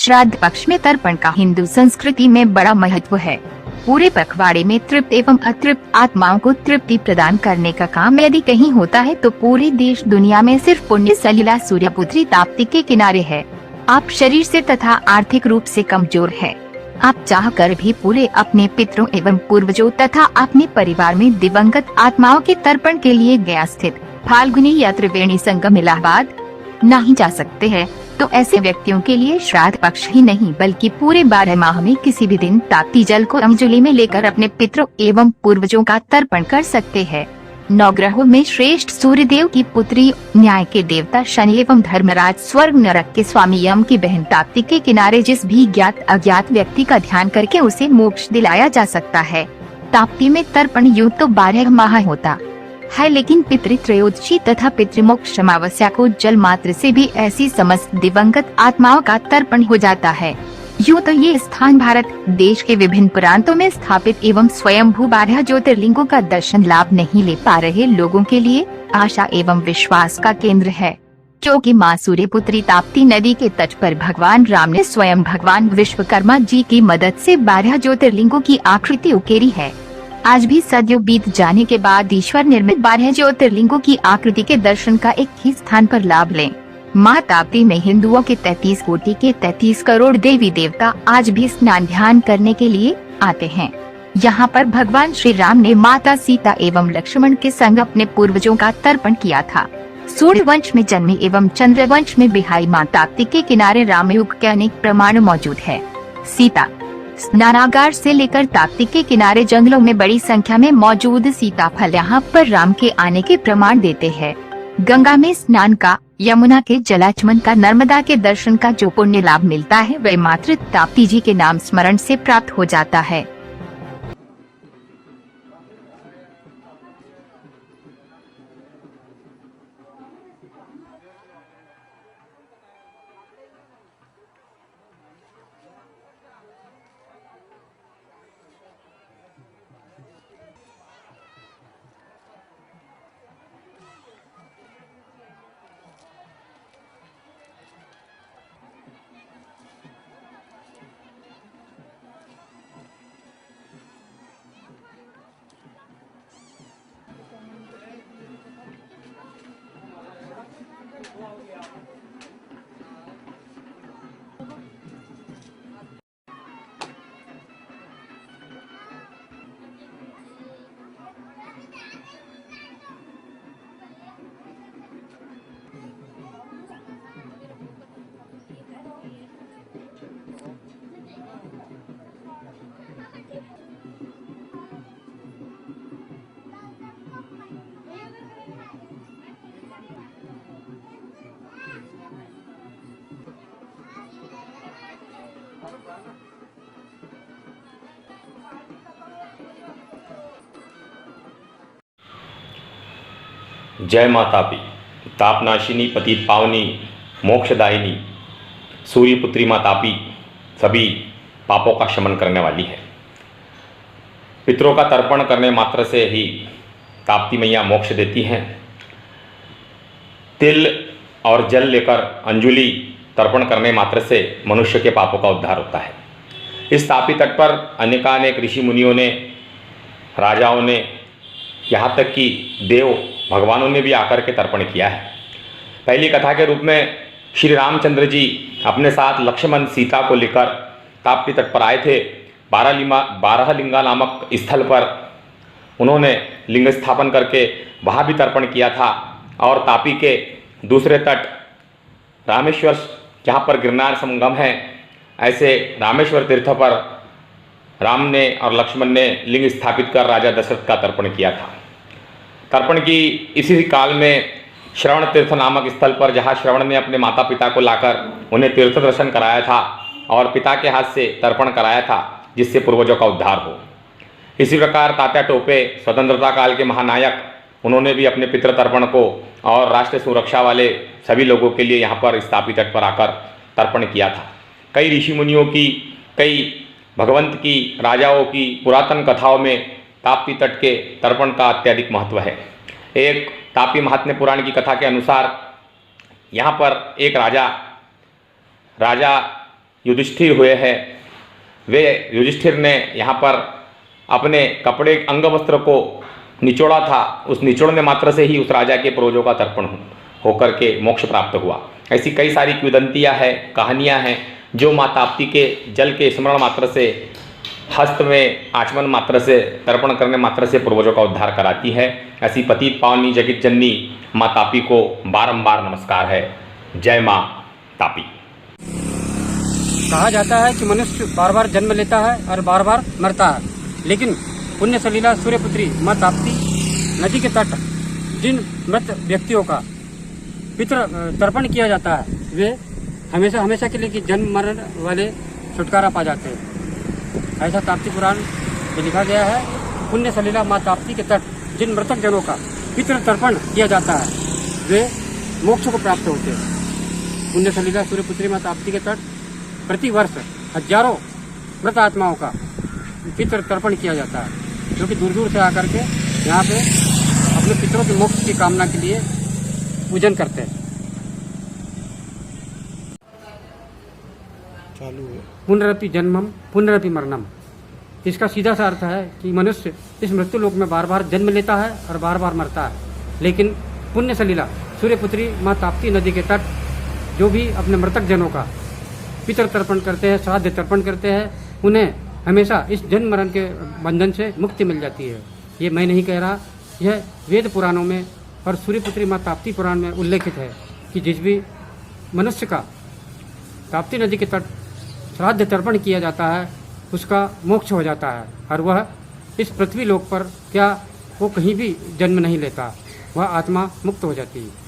श्राद्ध पक्ष में तर्पण का हिंदू संस्कृति में बड़ा महत्व है। पूरे पखवाड़े में तृप्त एवं अतृप्त आत्माओं को तृप्ति प्रदान करने का काम यदि कहीं होता है तो पूरे देश दुनिया में सिर्फ पुण्य सलिला सूर्यपुत्री ताप्ती के किनारे है। आप शरीर से तथा आर्थिक रूप से कमजोर है। आप चाहकर भी पूरे अपने पितरों एवं पूर्वजों तथा अपने परिवार में दिवंगत आत्माओं के तर्पण के लिए गया स्थित फाल्गुनी या त्रिवेणी संगम इलाहाबाद नहीं जा सकते हैं, तो ऐसे व्यक्तियों के लिए श्राद्ध पक्ष ही नहीं बल्कि पूरे 12 माह में किसी भी दिन ताप्ती जल को अंजलि में लेकर अपने पितरों एवं पूर्वजों का तर्पण कर सकते हैं। नवग्रहों में श्रेष्ठ सूर्यदेव की पुत्री, न्याय के देवता शनि एवं धर्मराज, स्वर्ग नरक के स्वामी यम की बहन ताप्ती के किनारे जिस भी ज्ञात अज्ञात व्यक्ति का ध्यान करके उसे मोक्ष दिलाया जा सकता है। ताप्ती में तर्पण यूं तो 12 माह होता है, लेकिन पितृत्रयोदशी तथा पितृमोक्ष अमावस्या को जल मात्र से भी ऐसी समस्त दिवंगत आत्माओं का तर्पण हो जाता है। यूं तो ये स्थान भारत देश के विभिन्न प्रांतों में स्थापित एवं स्वयंभू 12 ज्योतिर्लिंगों का दर्शन लाभ नहीं ले पा रहे लोगों के लिए आशा एवं विश्वास का केंद्र है, क्योंकि माँ सूर्यपुत्री ताप्ती नदी के तट पर भगवान राम ने स्वयं भगवान विश्वकर्मा जी की मदद से 12 ज्योतिर्लिंगों की आकृति उकेरी है। आज भी सदियों बीत जाने के बाद ईश्वर निर्मित 12 ज्योतिर्लिंगों की आकृति के दर्शन का एक ही स्थान पर लाभ लें। माँ ताप्ती में हिंदुओं के 33 कोटि के 33 करोड़ देवी देवता आज भी स्नान ध्यान करने के लिए आते हैं। यहाँ पर भगवान श्री राम ने माता सीता एवं लक्ष्मण के संग अपने पूर्वजों का तर्पण किया था। सूर्य वंश में जन्मे एवं चंद्र वंश में बिहाई माँ ताप्ती के किनारे रामयुग के अनेक प्रमाण मौजूद है। सीता स्नानागार से लेकर ताप्ती के किनारे जंगलों में बड़ी संख्या में मौजूद सीताफल यहाँ पर राम के आने के प्रमाण देते हैं। गंगा में स्नान का, यमुना के जलाचमन का, नर्मदा के दर्शन का जो पुण्य लाभ मिलता है वह मात्र ताप्ती जी के नाम स्मरण से प्राप्त हो जाता है। जय माँ तापी, तापनाशिनी, पतित पावनी, मोक्षदायिनी सूर्यपुत्री माँ तापी सभी पापों का शमन करने वाली है। पितरों का तर्पण करने मात्र से ही ताप्ती मैया मोक्ष देती हैं। तिल और जल लेकर अंजुलि तर्पण करने मात्र से मनुष्य के पापों का उद्धार होता है। इस तापी तट पर अनेकानेक ऋषि मुनियों ने, राजाओं ने, यहाँ तक कि देव भगवानों ने भी आकर के तर्पण किया है। पहली कथा के रूप में श्री रामचंद्र जी अपने साथ लक्ष्मण सीता को लेकर ताप्ती तट पर आए थे। 12 लिंगा नामक स्थल पर उन्होंने लिंग स्थापन करके वहाँ भी तर्पण किया था। और तापी के दूसरे तट रामेश्वर, जहाँ पर गिरनार संगम है, ऐसे रामेश्वर तीर्थ पर राम ने और लक्ष्मण ने लिंग स्थापित कर राजा दशरथ का तर्पण किया था। तर्पण की इसी काल में श्रवण तीर्थ नामक स्थल पर, जहाँ श्रवण ने अपने माता पिता को लाकर उन्हें तीर्थ दर्शन कराया था और पिता के हाथ से तर्पण कराया था, जिससे पूर्वजों का उद्धार हो। इसी प्रकार तात्या टोपे, स्वतंत्रता काल के महानायक, उन्होंने भी अपने पितृ तर्पण को और राष्ट्र सुरक्षा वाले सभी लोगों के लिए यहाँ पर स्थापित तट पर आकर तर्पण किया था। कई ऋषि मुनियों की, कई भगवंत की, राजाओं की पुरातन कथाओं में ताप्ती तट के तर्पण का अत्यधिक महत्व है। एक तापी महात्म्य पुराण की कथा के अनुसार यहाँ पर एक राजा युधिष्ठिर हुए हैं, वे युधिष्ठिर ने यहाँ पर अपने कपड़े अंग वस्त्र को निचोड़ा था, उस निचोड़ने मात्र से ही उस राजा के पूर्वजों का तर्पण होकर के मोक्ष प्राप्त हुआ। ऐसी कई सारी किंवदंतियाँ हैं, कहानियाँ हैं जो माँ ताप्ती के जल के स्मरण मात्र से, हस्त में आचमन मात्र से, तर्पण करने मात्र से पूर्वजों का उद्धार कराती है। ऐसी पतित पावनी जगत जननी माँ तापी को बारंबार नमस्कार है। जय माँ तापी। कहा जाता है कि मनुष्य बार बार जन्म लेता है और बार बार मरता है, लेकिन पुण्य सलीला सूर्यपुत्री माँ ताप्ती नदी के तट जिन मृत व्यक्तियों का पितृ तर्पण किया जाता है, वे हमेशा हमेशा के लिए कि जन्म मरण वाले छुटकारा पा जाते हैं। ऐसा ताप्ती पुराण में लिखा गया है। पुण्य सलीला माँ ताप्ती के तट जिन मृतक जनों का पितृ तर्पण किया जाता है, वे मोक्ष को प्राप्त होते हैं। पुण्य सलीला सूर्यपुत्री माँ ताप्ती के तट प्रति वर्ष हजारों मृत आत्माओं का पितृ तर्पण किया जाता है, जो कि दूर दूर से आकर के यहाँ पे अपने पितरों के मोक्ष की कामना के लिए पूजन करते हैं। पुनरपि जन्मम पुनरपि मरणम, इसका सीधा सा अर्थ है कि मनुष्य इस मृत्यु लोक में बार बार जन्म लेता है और बार बार मरता है, लेकिन पुण्य सलीला सूर्यपुत्री माँ ताप्ती नदी के तट जो भी अपने मृतक जनों का पितृ तर्पण करते हैं, श्राद्ध तर्पण करते हैं, उन्हें हमेशा इस जन्म मरण के बंधन से मुक्ति मिल जाती है। ये मैं नहीं कह रहा, यह वेद पुराणों में और सूर्यपुत्री माँ ताप्ती पुराण में उल्लेखित है कि जिस भी मनुष्य का ताप्ती नदी के तट श्राद्ध तर्पण किया जाता है, उसका मोक्ष हो जाता है और वह इस पृथ्वी लोक पर क्या वो कहीं भी जन्म नहीं लेता, वह आत्मा मुक्त हो जाती है।